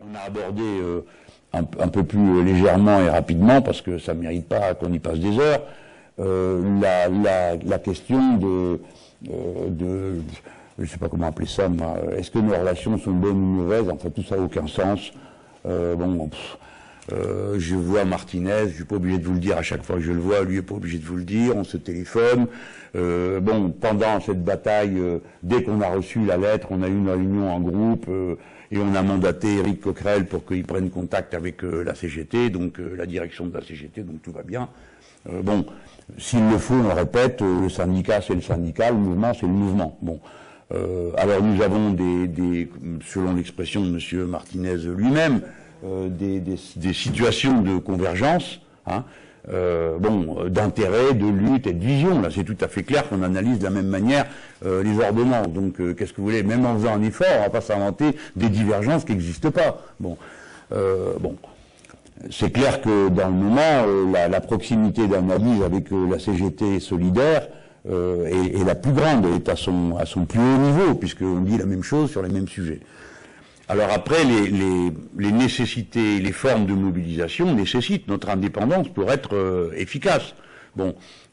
On a abordé un peu plus légèrement et rapidement, parce que ça ne mérite pas qu'on y passe des heures, la question de je ne sais pas comment appeler ça, moi, est-ce que nos relations sont bonnes ou mauvaises? En fait, tout ça n'a aucun sens. Je vois Martinez, je suis pas obligé de vous le dire à chaque fois que je le vois, lui est pas obligé de vous le dire, on se téléphone. Pendant cette bataille, dès qu'on a reçu la lettre, on a eu une réunion en groupe et on a mandaté Éric Coquerel pour qu'il prenne contact avec la CGT, donc la direction de la CGT, donc tout va bien. S'il le faut, on le répète, le syndicat c'est le syndicat, le mouvement c'est le mouvement. Alors nous avons selon l'expression de M. Martinez lui-même, des situations de convergence, d'intérêt, de lutte et de vision. Là, c'est tout à fait clair qu'on analyse de la même manière les ordonnances. Donc, qu'est-ce que vous voulez? Même en faisant un effort, on ne va pas s'inventer des divergences qui n'existent pas. C'est clair que dans le moment, la proximité d'analyse avec la CGT solidaire est la plus grande, est à son plus haut niveau, puisqu'on dit la même chose sur les mêmes sujets. Alors après, les nécessités, les formes de mobilisation nécessitent notre indépendance pour être efficace.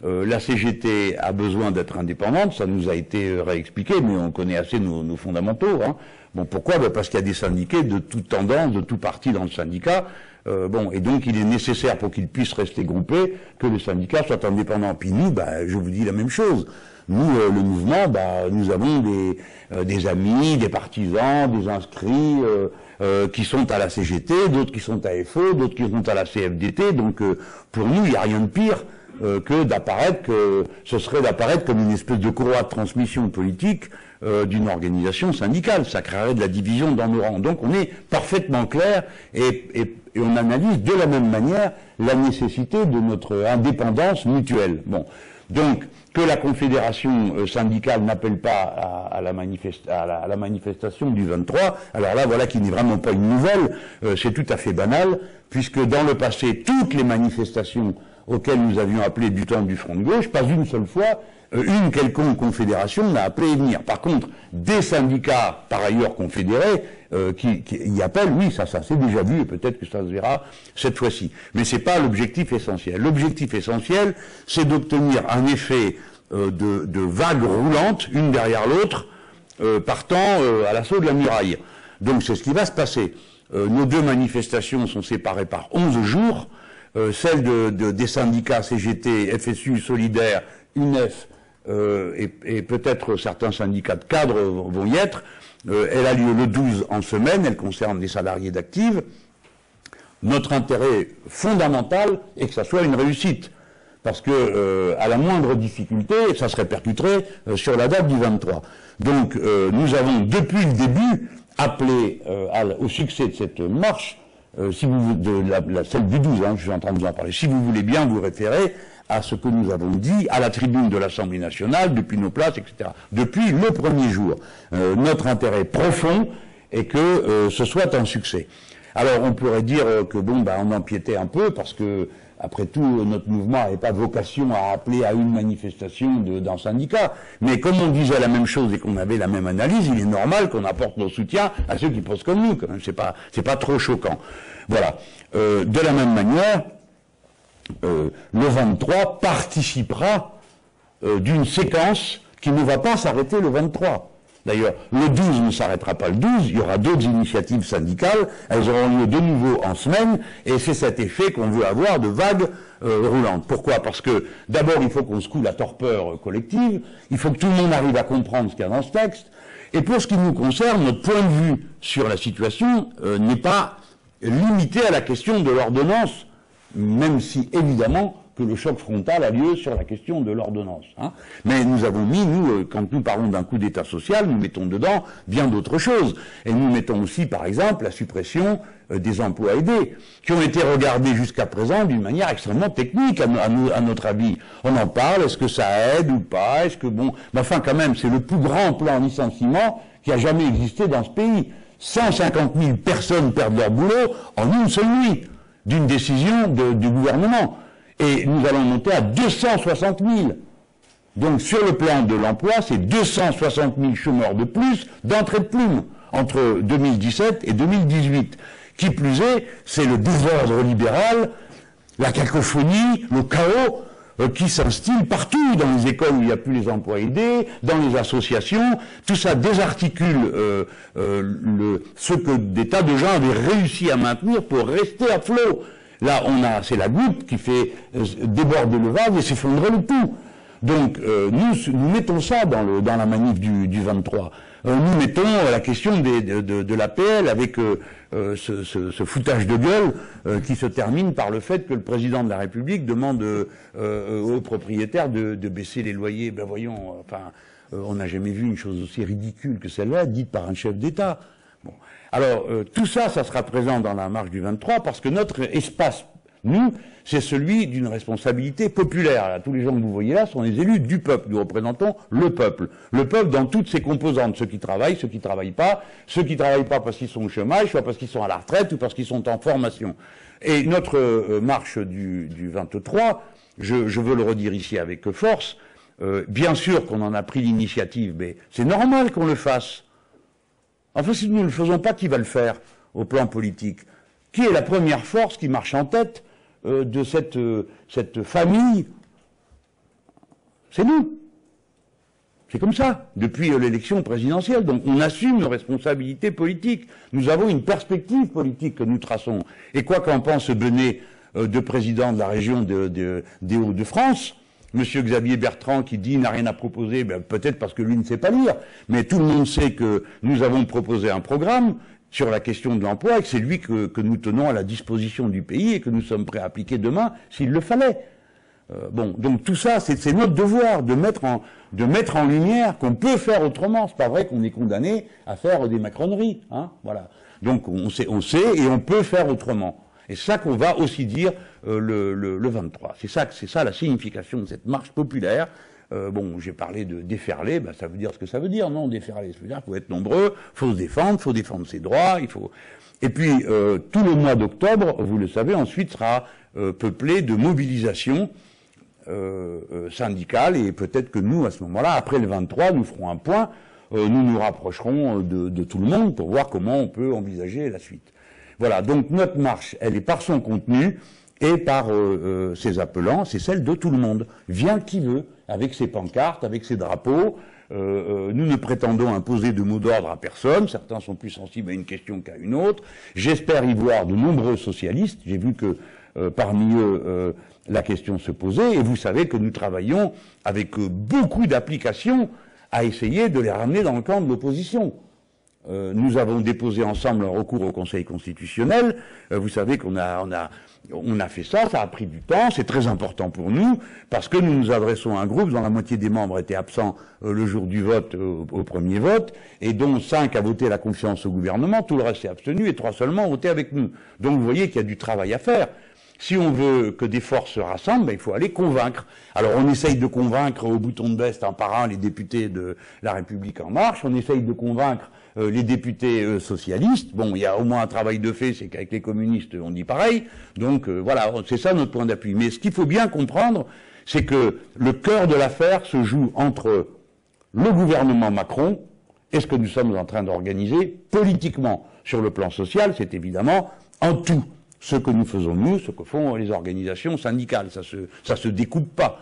La CGT a besoin d'être indépendante, ça nous a été réexpliqué, mais on connaît assez nos fondamentaux. Pourquoi? Parce qu'il y a des syndiqués de toute tendance, de tout parti dans le syndicat. Et donc il est nécessaire pour qu'ils puissent rester groupés que le syndicat soit indépendant. Puis nous, je vous dis la même chose. Nous, le mouvement, nous avons des amis, des partisans, des inscrits qui sont à la CGT, d'autres qui sont à FE, d'autres qui sont à la CFDT. Donc pour nous, il n'y a rien de pire que ce serait d'apparaître comme une espèce de courroie de transmission politique d'une organisation syndicale. Ça créerait de la division dans nos rangs. Donc on est parfaitement clair et on analyse de la même manière la nécessité de notre indépendance mutuelle. Donc, que la confédération syndicale n'appelle pas à la manifestation du 23, alors là, voilà qui n'est vraiment pas une nouvelle, c'est tout à fait banal, puisque dans le passé, toutes les manifestations auxquelles nous avions appelé du temps du Front de gauche, pas une seule fois, une quelconque confédération n'a appelé à venir. Par contre, des syndicats, par ailleurs confédérés, qui y appellent, oui, ça c'est déjà vu, et peut-être que ça se verra cette fois-ci. Mais c'est pas l'objectif essentiel. L'objectif essentiel, c'est d'obtenir un effet de vagues roulantes, une derrière l'autre, partant à l'assaut de la muraille. Donc c'est ce qui va se passer. Nos deux manifestations sont séparées par 11 jours. Celle des syndicats CGT, FSU, Solidaire, UNEF, et peut-être certains syndicats de cadres vont y être. Elle a lieu le 12 en semaine, elle concerne les salariés d'Active. Notre intérêt fondamental est que ça soit une réussite, parce que à la moindre difficulté, ça se répercuterait sur la date du 23. Donc nous avons depuis le début appelé au succès de cette marche, celle du 12, je suis en train de vous en parler. Si vous voulez bien vous référer à ce que nous avons dit à la tribune de l'Assemblée nationale, depuis nos places, etc. Depuis le premier jour. Notre intérêt profond est que ce soit un succès. Alors on pourrait dire que on empiétait un peu parce que, après tout, notre mouvement n'avait pas vocation à appeler à une manifestation d'un syndicat. Mais comme on disait la même chose et qu'on avait la même analyse, il est normal qu'on apporte nos soutiens à ceux qui pensent comme nous. Quand même, c'est pas trop choquant. Voilà. De la même manière, le 23 participera d'une séquence qui ne va pas s'arrêter le 23. D'ailleurs, le 12 ne s'arrêtera pas le 12, il y aura d'autres initiatives syndicales, elles auront lieu de nouveau en semaine, et c'est cet effet qu'on veut avoir de vagues roulantes. Pourquoi? Parce que, d'abord, il faut qu'on secoue la torpeur collective, il faut que tout le monde arrive à comprendre ce qu'il y a dans ce texte, et pour ce qui nous concerne, notre point de vue sur la situation n'est pas limité à la question de l'ordonnance, même si, évidemment, que le choc frontal a lieu sur la question de l'ordonnance. Mais nous avons mis, quand nous parlons d'un coup d'État social, nous mettons dedans bien d'autres choses. Et nous mettons aussi, par exemple, la suppression des emplois aidés, qui ont été regardés jusqu'à présent d'une manière extrêmement technique, à notre avis. On en parle, est-ce que ça aide ou pas, est-ce que enfin quand même, c'est le plus grand plan licenciement qui a jamais existé dans ce pays. 150 000 personnes perdent leur boulot en une seule nuit, d'une décision du gouvernement. Et nous allons monter à 260 000. Donc sur le plan de l'emploi, c'est 260 000 chômeurs de plus d'entrée de plume entre 2017 et 2018. Qui plus est, c'est le désordre libéral, la cacophonie, le chaos qui s'instille partout, dans les écoles où il n'y a plus les emplois aidés, dans les associations. Tout ça désarticule ce que des tas de gens avaient réussi à maintenir pour rester à flot. Là, c'est la goutte qui fait déborder le vase et s'effondrer le tout. Donc, nous mettons ça dans la manif du 23. Nous mettons la question de l'APL avec ce foutage de gueule qui se termine par le fait que le président de la République demande aux propriétaires de baisser les loyers. Ben voyons, on n'a jamais vu une chose aussi ridicule que celle-là, dite par un chef d'État. Bon. Alors, tout ça, ça sera présent dans la marche du 23 parce que notre espace, nous, c'est celui d'une responsabilité populaire. Là, tous les gens que vous voyez là sont les élus du peuple. Nous représentons le peuple. Le peuple dans toutes ses composantes. Ceux qui travaillent pas. Ceux qui travaillent pas parce qu'ils sont au chômage, soit parce qu'ils sont à la retraite ou parce qu'ils sont en formation. Et notre marche du 23, je veux le redire ici avec force, bien sûr qu'on en a pris l'initiative, mais c'est normal qu'on le fasse. Enfin, si nous ne le faisons pas, qui va le faire au plan politique? Qui est la première force qui marche en tête de cette famille? C'est nous. C'est comme ça, depuis l'élection présidentielle. Donc on assume nos responsabilités politiques. Nous avons une perspective politique que nous traçons. Et quoi qu'en pense Benet, de président de la région des Hauts-de-France, Monsieur Xavier Bertrand qui dit n'a rien à proposer, ben, peut-être parce que lui ne sait pas lire, mais tout le monde sait que nous avons proposé un programme sur la question de l'emploi et que c'est lui que nous tenons à la disposition du pays et que nous sommes prêts à appliquer demain s'il le fallait. Bon, donc tout ça, c'est notre devoir de mettre en lumière qu'on peut faire autrement. C'est pas vrai qu'on est condamné à faire des macroneries, hein, voilà. Donc on sait et on peut faire autrement. Et c'est ça qu'on va aussi dire le 23. C'est ça la signification de cette marche populaire. Bon, j'ai parlé de déferler, ben ça veut dire ce que ça veut dire, non? Déferler, ça veut dire qu'il faut être nombreux, faut défendre ses droits, il faut. Et puis tout le mois d'octobre, vous le savez, ensuite sera peuplé de mobilisations syndicales et peut-être que nous, à ce moment-là, après le 23, nous ferons un point, nous nous rapprocherons de tout le monde pour voir comment on peut envisager la suite. Voilà, donc notre marche, elle est par son contenu et par ses appelants, c'est celle de tout le monde. Vient qui veut, avec ses pancartes, avec ses drapeaux. Nous ne prétendons imposer de mots d'ordre à personne. Certains sont plus sensibles à une question qu'à une autre. J'espère y voir de nombreux socialistes. J'ai vu que parmi eux, la question se posait. Et vous savez que nous travaillons avec beaucoup d'applications à essayer de les ramener dans le camp de l'opposition. Nous avons déposé ensemble un recours au Conseil constitutionnel. Vous savez qu'on a fait ça, ça a pris du temps, c'est très important pour nous, parce que nous nous adressons à un groupe dont la moitié des membres étaient absents le jour du vote, au premier vote, et dont 5 a voté la confiance au gouvernement, tout le reste s'est abstenu, et 3 seulement ont voté avec nous. Donc vous voyez qu'il y a du travail à faire. Si on veut que des forces se rassemblent, ben, il faut aller convaincre. Alors on essaye de convaincre au bouton de veste un par un les députés de La République En Marche, on essaye de convaincre les députés socialistes. Bon, il y a au moins un travail de fait, c'est qu'avec les communistes on dit pareil. Donc voilà, c'est ça notre point d'appui. Mais ce qu'il faut bien comprendre, c'est que le cœur de l'affaire se joue entre le gouvernement Macron et ce que nous sommes en train d'organiser politiquement. Sur le plan social, c'est évidemment en tout. Ce que nous faisons nous, ce que font les organisations syndicales, ça se découpe pas.